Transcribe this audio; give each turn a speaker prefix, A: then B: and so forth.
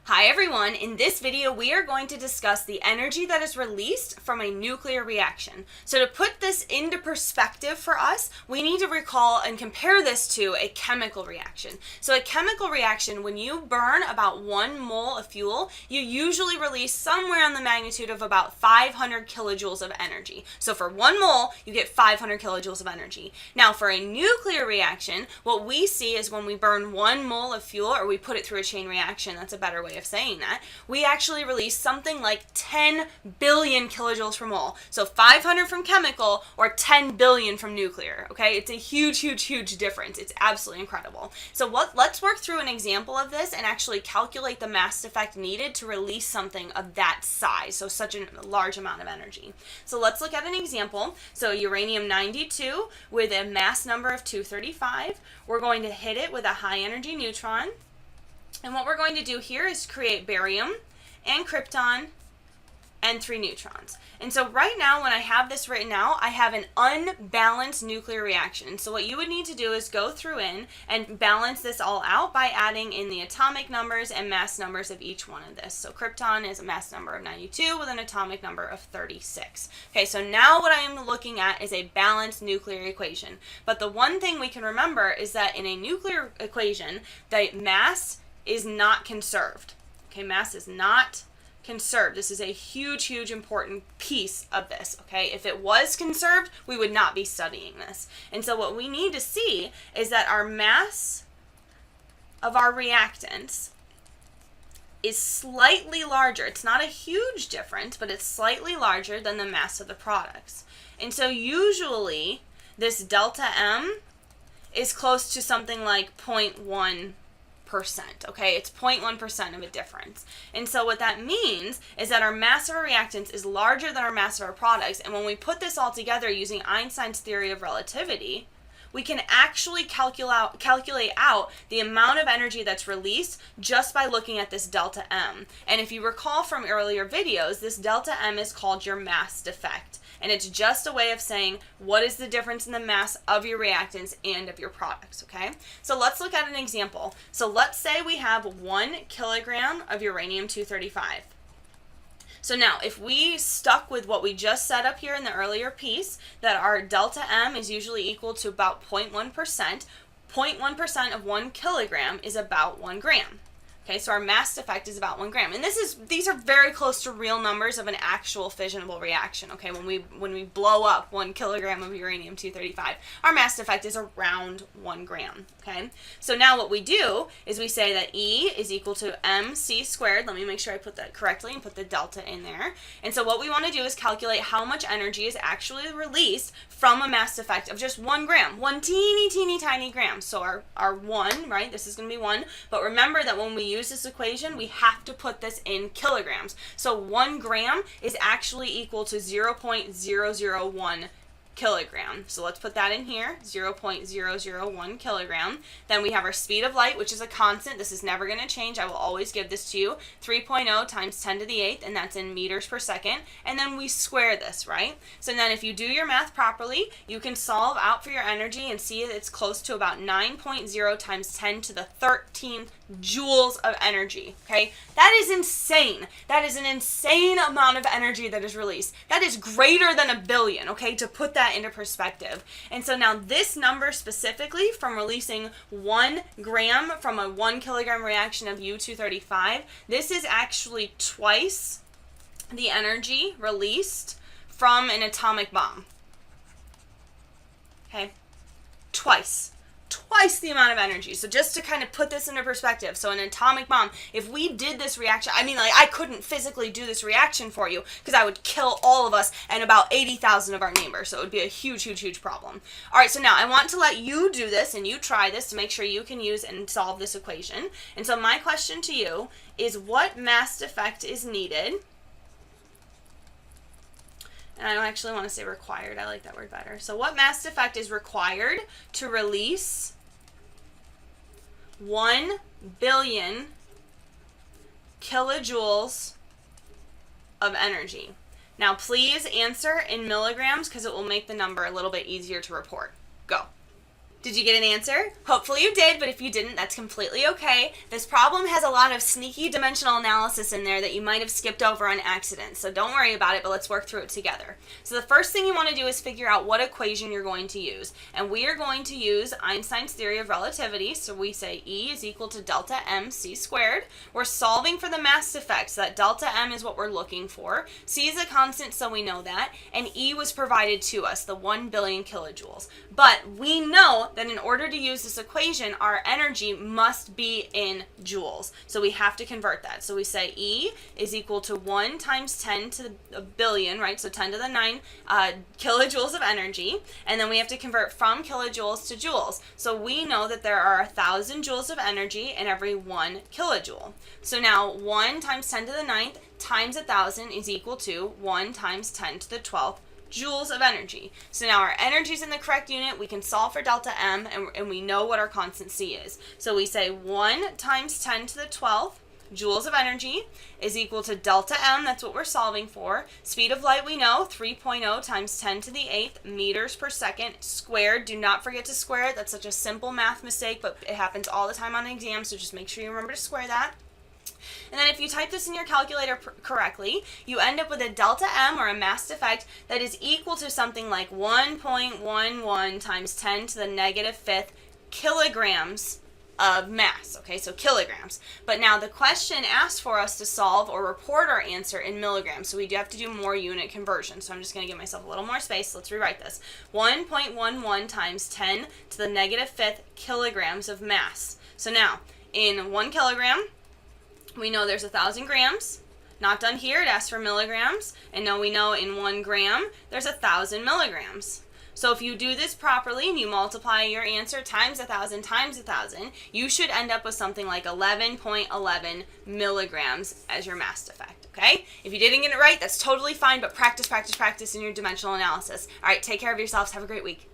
A: Hi everyone, in this video we are going to discuss the energy that is released from a nuclear reaction. So to put this into perspective for us, we need to recall and compare this to a chemical reaction. So a chemical reaction, when you burn about 1 mole of fuel, you usually release somewhere on the magnitude of about 500 kilojoules of energy. So for 1 mole, you get 500 kilojoules of energy. Now for a nuclear reaction, what we see is when we burn 1 mole of fuel, or we put it through a chain reaction, that's a better way of saying that, we actually release something like 10 billion kilojoules per mole. So 500 from chemical or 10 billion from nuclear, okay? It's a huge, huge, huge difference. It's absolutely incredible. So let's work through an example of this and actually calculate the mass effect needed to release something of that size, so such a large amount of energy. So let's look at an example. So uranium-92 with a mass number of 235. We're going to hit it with a high energy neutron. And what we're going to do here is create barium and krypton and 3 neutrons. And so right now when I have this written out, I have an unbalanced nuclear reaction. So what you would need to do is go through and balance this all out by adding in the atomic numbers and mass numbers of each one of this. So krypton is a mass number of 92 with an atomic number of 36. Okay, so now what I am looking at is a balanced nuclear equation. But the one thing we can remember is that in a nuclear equation, the mass is not conserved. Okay, mass is not conserved. This is a huge, huge important piece of this, okay? If it was conserved, we would not be studying this. And so what we need to see is that our mass of our reactants is slightly larger. It's not a huge difference, but it's slightly larger than the mass of the products. And so usually this delta M is close to something like 0.1%. Okay, it's 0.1% of a difference. And so what that means is that our mass of our reactants is larger than our mass of our products. And when we put this all together using Einstein's theory of relativity, we can actually calculate out the amount of energy that's released just by looking at this delta M. And if you recall from earlier videos, this delta M is called your mass defect. And it's just a way of saying what is the difference in the mass of your reactants and of your products, okay? So let's look at an example. So let's say we have 1 kilogram of uranium-235. So now, if we stuck with what we just set up here in the earlier piece, that our delta M is usually equal to about 0.1%, 0.1% of 1 kilogram is about 1 gram. Okay, so our mass effect is about 1 gram. And these are very close to real numbers of an actual fissionable reaction, okay? When we blow up 1 kilogram of uranium-235, our mass effect is around 1 gram, okay? So now what we do is we say that E is equal to mc squared. Let me make sure I put that correctly and put the delta in there. And so what we want to do is calculate how much energy is actually released from a mass effect of just 1 gram, 1 teeny, teeny, tiny gram. So our 1, right, this is going to be 1. But remember that when we use this equation, we have to put this in kilograms. So 1 gram is actually equal to 0.001 kilogram. So let's put that in here, 0.001 kilogram. Then we have our speed of light, which is a constant. This is never going to change. I will always give this to you, 3.0 times 10 to the 8th, and that's in meters per second. And then we square this, right? So then if you do your math properly, you can solve out for your energy and see that it's close to about 9.0 times 10 to the 13th joules of energy, okay? That is insane. That is an insane amount of energy that is released. That is greater than 1 billion, okay, to put that into perspective. And so now this number specifically from releasing 1 gram from a 1 kilogram reaction of U-235, this is actually twice the energy released from an atomic bomb. Okay? Twice the amount of energy. So just to kind of put this into perspective, so an atomic bomb, if we did this reaction, I mean, like, I couldn't physically do this reaction for you because I would kill all of us and about 80,000 of our neighbors. So it would be a huge, huge, huge problem. All right, so now I want to let you do this and you try this to make sure you can use and solve this equation. And so my question to you is, what mass effect is needed? And I don't actually want to say required. I like that word better. So what mass effect is required to release 1 billion kilojoules of energy? Now please answer in milligrams because it will make the number a little bit easier to report. Go. Did you get an answer? Hopefully you did, but if you didn't, that's completely okay. This problem has a lot of sneaky dimensional analysis in there that you might have skipped over on accident, so don't worry about it, but let's work through it together. So the first thing you want to do is figure out what equation you're going to use, and we are going to use Einstein's theory of relativity, so we say E is equal to delta mc squared. We're solving for the mass effect, so that delta m is what we're looking for. C is a constant, so we know that, and E was provided to us, the 1 billion kilojoules. But we know that in order to use this equation, our energy must be in joules. So we have to convert that. So we say E is equal to 1 times 10 to the billion, right? So 10 to the 9 kilojoules of energy. And then we have to convert from kilojoules to joules. So we know that there are 1,000 joules of energy in every 1 kilojoule. So now 1 times 10 to the 9th times 1,000 is equal to 1 times 10 to the 12th joules of energy. So now our energy is in the correct unit. We can solve for delta M, and we know what our constant C is. So we say 1 times 10 to the 12th joules of energy is equal to delta M, that's what we're solving for. Speed of light we know, 3.0 times 10 to the 8th meters per second squared. Do not forget to square it. That's such a simple math mistake, but it happens all the time on exams, so just make sure you remember to square that. And then if you type this in your calculator correctly, you end up with a delta M, or a mass effect, that is equal to something like 1.11 times 10 to the negative 5th kilograms of mass. Okay, so kilograms. But now the question asks for us to solve or report our answer in milligrams, so we do have to do more unit conversion. So I'm just going to give myself a little more space. Let's rewrite this. 1.11 times 10 to the negative 5th kilograms of mass. So now, in 1 kilogram, we know there's 1,000 grams. Not done here, it asks for milligrams. And now we know in 1 gram, there's 1,000 milligrams. So if you do this properly and you multiply your answer times 1,000 times 1,000, you should end up with something like 11.11 milligrams as your mass effect, okay? If you didn't get it right, that's totally fine, but practice, practice, practice in your dimensional analysis. All right, take care of yourselves. Have a great week.